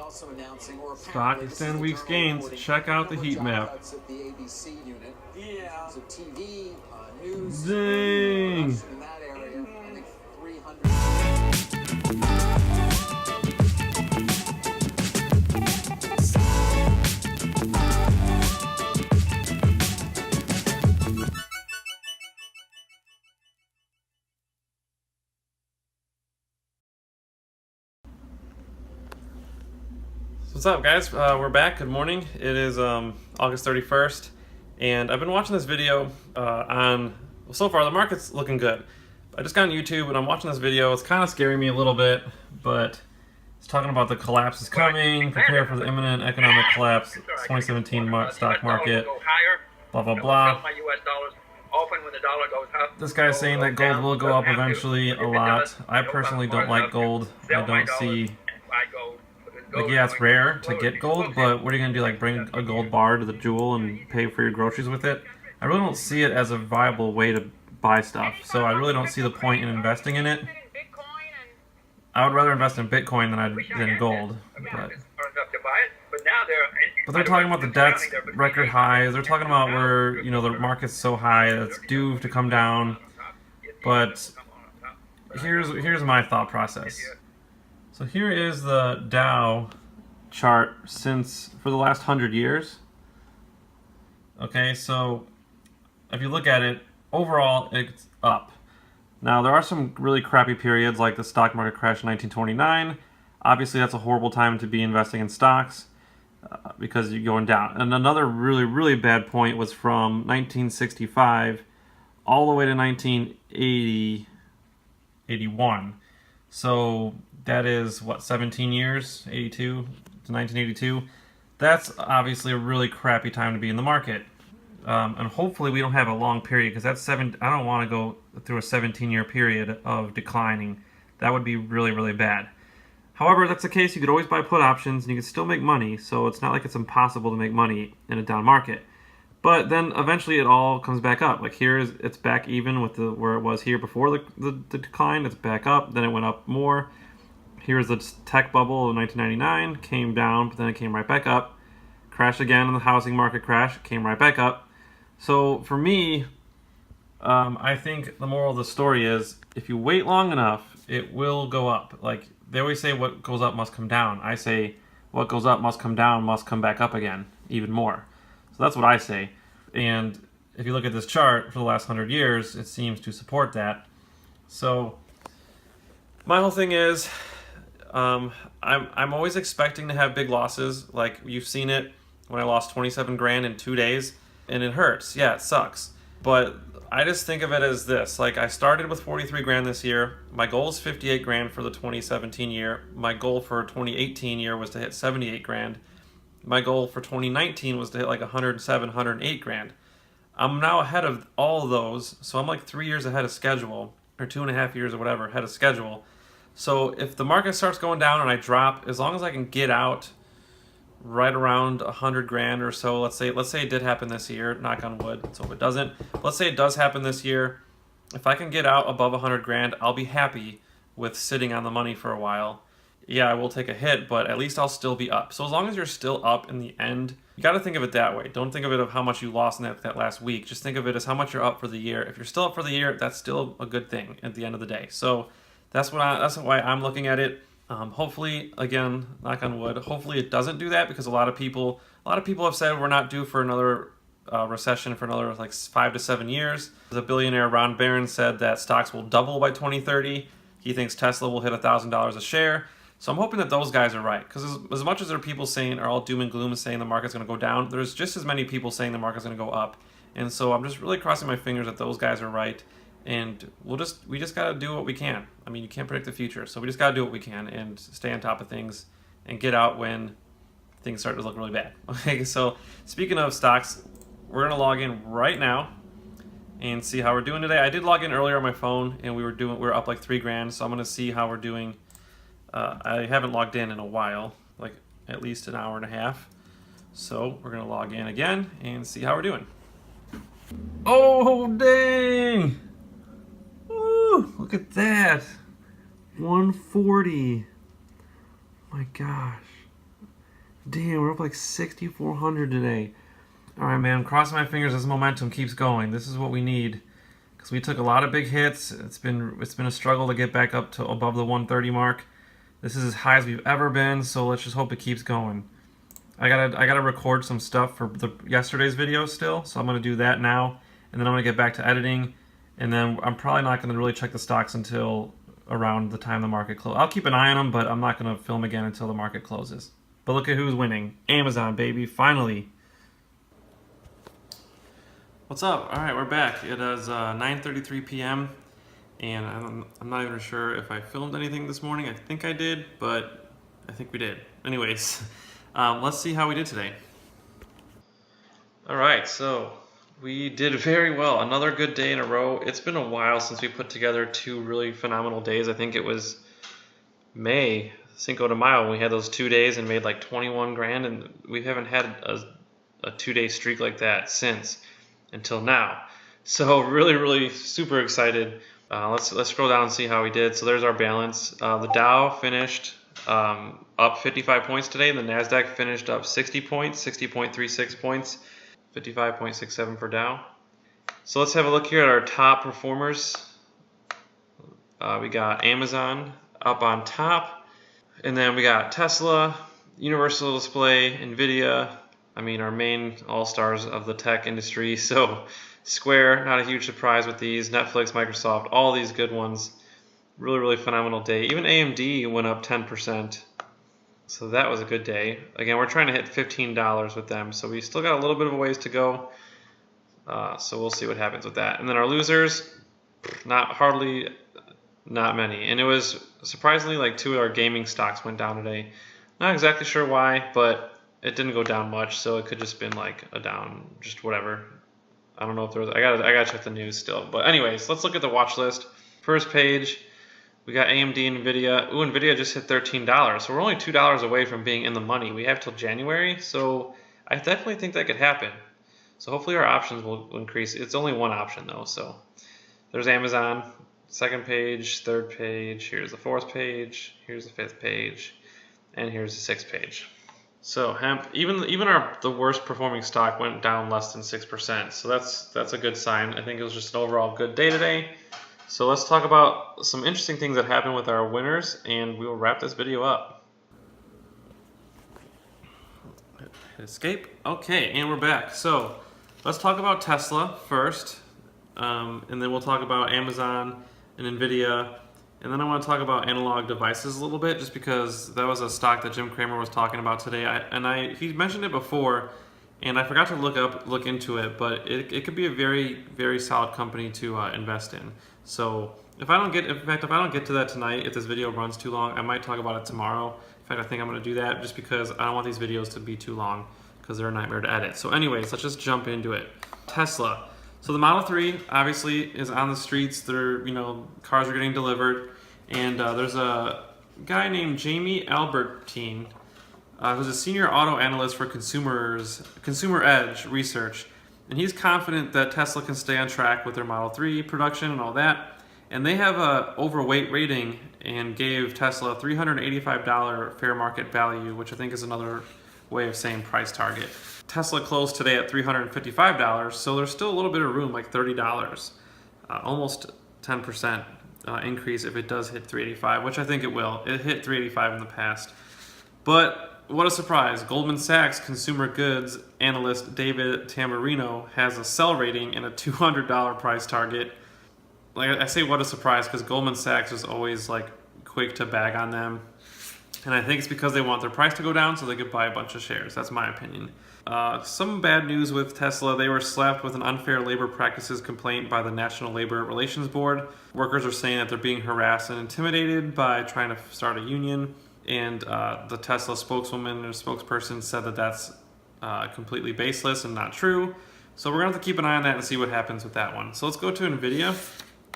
also announcing, or stock extend week's gains. Check out the heat map. At the ABC unit. Yeah. So TV, news, Dang. in that area, I think 300. What's up, guys? We're back. Good morning. It is August 31st, and I've been watching this video well, so far the market's looking good. I just got on YouTube and I'm watching this video. It's kind of scaring me a little bit, but it's talking about the collapse is coming, prepare for the imminent economic collapse, 2017 stock market, blah, blah, blah. This guy's saying that gold will go up eventually a lot. I personally don't like gold. I don't see... Like, yeah, it's rare to get gold, but what are you going to do, like bring a gold bar to the Jewel and pay for your groceries with it? I really don't see it as a viable way to buy stuff, so I really don't see the point in investing in it. I would rather invest in Bitcoin than gold, but they're talking about the debt's record highs. They're talking about where, you know, the market's so high that it's due to come down, but here's my thought process. So here is the Dow chart for the last 100 years. Okay, so if you look at it, overall it's up. Now there are some really crappy periods like the stock market crash in 1929. Obviously that's a horrible time to be investing in stocks because you're going down. And another really, really bad point was from 1965 all the way to 1981. So that is, what, 17 years? 82 to 1982? That's obviously a really crappy time to be in the market. And hopefully we don't have a long period, because that's I don't want to go through a 17-year period of declining. That would be really, really bad. However, if that's the case, you could always buy put options and you could still make money, so it's not like it's impossible to make money in a down market. But then eventually it all comes back up. Like it's back even with where it was here before the decline. It's back up, then it went up more. Here's the tech bubble of 1999, came down, but then it came right back up. Crashed again in the housing market crash, came right back up. So for me, I think the moral of the story is, if you wait long enough, it will go up. Like they always say, what goes up must come down. I say, what goes up must come down, must come back up again, even more. So that's what I say. And if you look at this chart for the last 100 years, it seems to support that. So my whole thing is, I'm always expecting to have big losses. Like you've seen it when I lost 27 grand in 2 days, and it hurts. Yeah, it sucks. But I just think of it as this. Like I started with 43 grand this year. My goal is 58 grand for the 2017 year. My goal for 2018 year was to hit 78 grand. My goal for 2019 was to hit like 107, 108 grand. I'm now ahead of all of those, so I'm like 3 years ahead of schedule, or 2.5 years or whatever ahead of schedule. So if the market starts going down and I drop, as long as I can get out right around 100 grand or so, let's say it did happen this year, knock on wood, so if it doesn't, let's say it does happen this year, if I can get out above 100 grand, I'll be happy with sitting on the money for a while. Yeah, I will take a hit, but at least I'll still be up. So as long as you're still up in the end, you got to think of it that way. Don't think of it of how much you lost in that last week. Just think of it as how much you're up for the year. If you're still up for the year, that's still a good thing at the end of the day. So that's why I'm looking at it. Hopefully, again, knock on wood, hopefully it doesn't do that, because a lot of people have said we're not due for another recession for another like 5 to 7 years. The billionaire Ron Barron said that stocks will double by 2030. He thinks Tesla will hit $1,000 a share. So I'm hoping that those guys are right, because as much as there are people saying, are all doom and gloom and saying the market's going to go down, there's just as many people saying the market's going to go up. And so I'm just really crossing my fingers that those guys are right. And we just got to do what we can. I mean, you can't predict the future, so we just got to do what we can and stay on top of things and get out when things start to look really bad. Okay, so speaking of stocks, we're going to log in right now and see how we're doing today. I did log in earlier on my phone, and we were up like 3 grand, so I'm going to see how we're doing. I haven't logged in a while, like at least an hour and a half. So we're going to log in again and see how we're doing. Oh, dang! Woo! Look at that! 140. My gosh. Damn, we're up like 6,400 today. All right, man. I'm crossing my fingers as momentum keeps going. This is what we need, because we took a lot of big hits. It's been a struggle to get back up to above the 130 mark. This is as high as we've ever been, so let's just hope it keeps going. I gotta record some stuff for yesterday's video still, so I'm gonna do that now, and then I'm gonna get back to editing, and then I'm probably not gonna really check the stocks until around the time the market closes. I'll keep an eye on them, but I'm not gonna film again until the market closes. But look at who's winning. Amazon, baby, finally. What's up? All right, we're back. It is 9:33 p.m. and I'm not even sure if I filmed anything this morning. I think I did, but I think we did. Anyways. Let's see how we did today. All right, so we did very well. Another good day in a row. It's been a while since we put together two really phenomenal days. I think it was May, Cinco de Mayo, when we had those 2 days and made like 21 grand, and we haven't had a 2-day streak like that since until now. So really super excited. Let's scroll down and see how we did. So there's our balance. The Dow finished up 55 points today, and the NASDAQ finished up 60 points, 60.36 points, 55.67 for Dow. So let's have a look here at our top performers. We got Amazon up on top, and then we got Tesla, Universal Display, Nvidia, our main all-stars of the tech industry. So Square, not a huge surprise with these, Netflix, Microsoft, all these good ones. Really phenomenal day. Even AMD went up 10%. So that was a good day. Again, we're trying to hit $15 with them, so we still got a little bit of a ways to go. So we'll see what happens with that. And then our losers, not many. And it was surprisingly like 2 of our gaming stocks went down today. Not exactly sure why, but it didn't go down much, so it could just been like a down, just whatever. I don't know if there was. I gotta check the news still. But anyways, let's look at the watch list. First page. We got AMD and Nvidia. Ooh, Nvidia just hit $13. So we're only $2 away from being in the money. We have till January, so I definitely think that could happen. So hopefully our options will increase. It's only one option though. So there's Amazon, second page, third page. Here's the fourth page. Here's the fifth page, and here's the sixth page. So hemp, even the worst performing stock went down less than 6%. So that's a good sign. I think it was just an overall good day today. So let's talk about some interesting things that happened with our winners, and we will wrap this video up. Hit escape. Okay, and we're back. So let's talk about Tesla first, and then we'll talk about Amazon and Nvidia, and then I want to talk about Analog Devices a little bit, just because that was a stock that Jim Cramer was talking about today. He mentioned it before, and I forgot to look into it, but it could be a very solid company to invest in. So if I don't get to that tonight, if this video runs too long, I might talk about it tomorrow. In fact, I think I'm going to do that just because I don't want these videos to be too long, because they're a nightmare to edit. So anyways, let's just jump into it. Tesla. So the Model 3 obviously is on the streets. Cars are getting delivered, and there's a guy named Jamie Albertine, who's a senior auto analyst for Consumer Edge Research. And he's confident that Tesla can stay on track with their Model 3 production and all that. And they have a overweight rating and gave Tesla a $385 fair market value, which I think is another way of saying price target. Tesla closed today at $355, so there's still a little bit of room, like $30. Almost 10% increase if it does hit $385, which I think it will. It hit $385 in the past. But what a surprise. Goldman Sachs consumer goods analyst David Tamburino has a sell rating and a $200 price target. Like I say, what a surprise, because Goldman Sachs is always like quick to bag on them. And I think it's because they want their price to go down so they could buy a bunch of shares. That's my opinion. Some bad news with Tesla. They were slapped with an unfair labor practices complaint by the National Labor Relations Board. Workers are saying that they're being harassed and intimidated by trying to start a union. And the Tesla spokeswoman or spokesperson said that that's completely baseless and not true. So we're going to have to keep an eye on that and see what happens with that one. So let's go to Nvidia.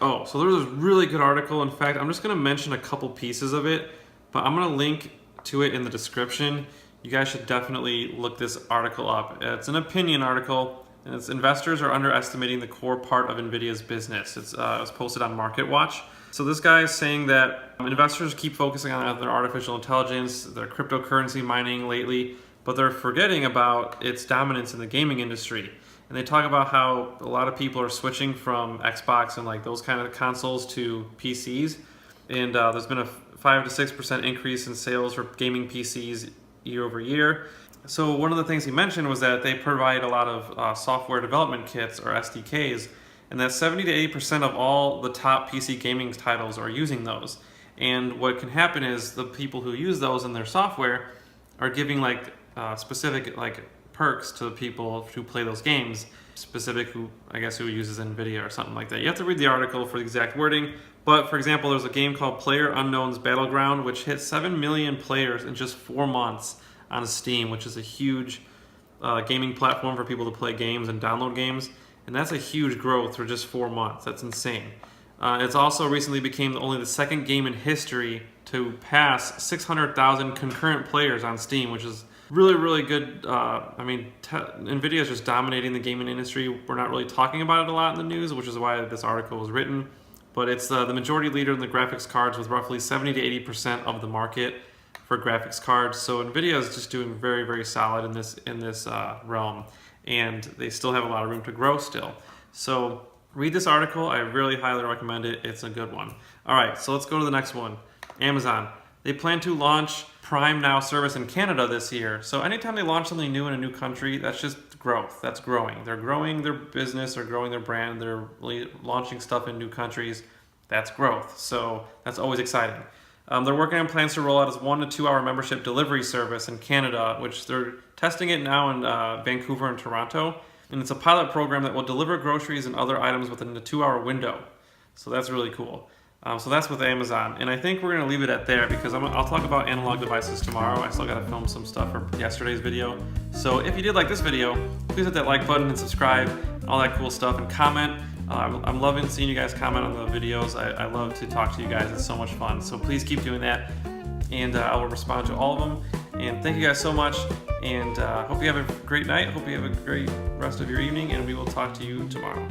Oh, so there was a really good article. In fact, I'm just going to mention a couple pieces of it, but I'm going to link to it in the description. You guys should definitely look this article up. It's an opinion article, and it's investors are underestimating the core part of Nvidia's business. It was posted on MarketWatch. So this guy is saying that investors keep focusing on their artificial intelligence, their cryptocurrency mining lately, but they're forgetting about its dominance in the gaming industry. And they talk about how a lot of people are switching from Xbox and like those kind of consoles to PCs. And there's been a 5 to 6% increase in sales for gaming PCs year over year. So one of the things he mentioned was that they provide a lot of software development kits, or SDKs, and that 70 to 80% of all the top PC gaming titles are using those. And what can happen is the people who use those in their software are giving like specific like perks to the people who play those games, specific who uses NVIDIA or something like that. You have to read the article for the exact wording, but for example, there's a game called PlayerUnknown's Battleground, which hit 7 million players in just 4 months on Steam, which is a huge gaming platform for people to play games and download games, and that's a huge growth for just 4 months. That's insane. It's also recently became only the second game in history to pass 600,000 concurrent players on Steam, which is really, really good. NVIDIA is just dominating the gaming industry. We're not really talking about it a lot in the news, which is why this article was written. But it's the majority leader in the graphics cards with roughly 70 to 80% of the market for graphics cards. So NVIDIA is just doing very, very solid in this realm, and they still have a lot of room to grow still. So read this article. I really highly recommend it. It's a good one. All right, so let's go to the next one. Amazon. They plan to launch Prime Now service in Canada this year. So anytime they launch something new in a new country, that's just growth. That's growing. They're growing their business, they're growing their brand, they're really launching stuff in new countries. That's growth. So that's always exciting. They're working on plans to roll out as 1 to 2 hour membership delivery service in Canada, which they're testing it now in Vancouver and Toronto. And it's a pilot program that will deliver groceries and other items within a 2-hour window. So that's really cool. So that's with Amazon. And I think we're going to leave it at there because I'll talk about analog devices tomorrow. I still got to film some stuff for yesterday's video. So if you did like this video, please hit that like button and subscribe, all that cool stuff, and comment. I'm loving seeing you guys comment on the videos. I love to talk to you guys. It's so much fun. So please keep doing that. And I will respond to all of them. And thank you guys so much. And hope you have a great night. Hope you have a great rest of your evening. And we will talk to you tomorrow.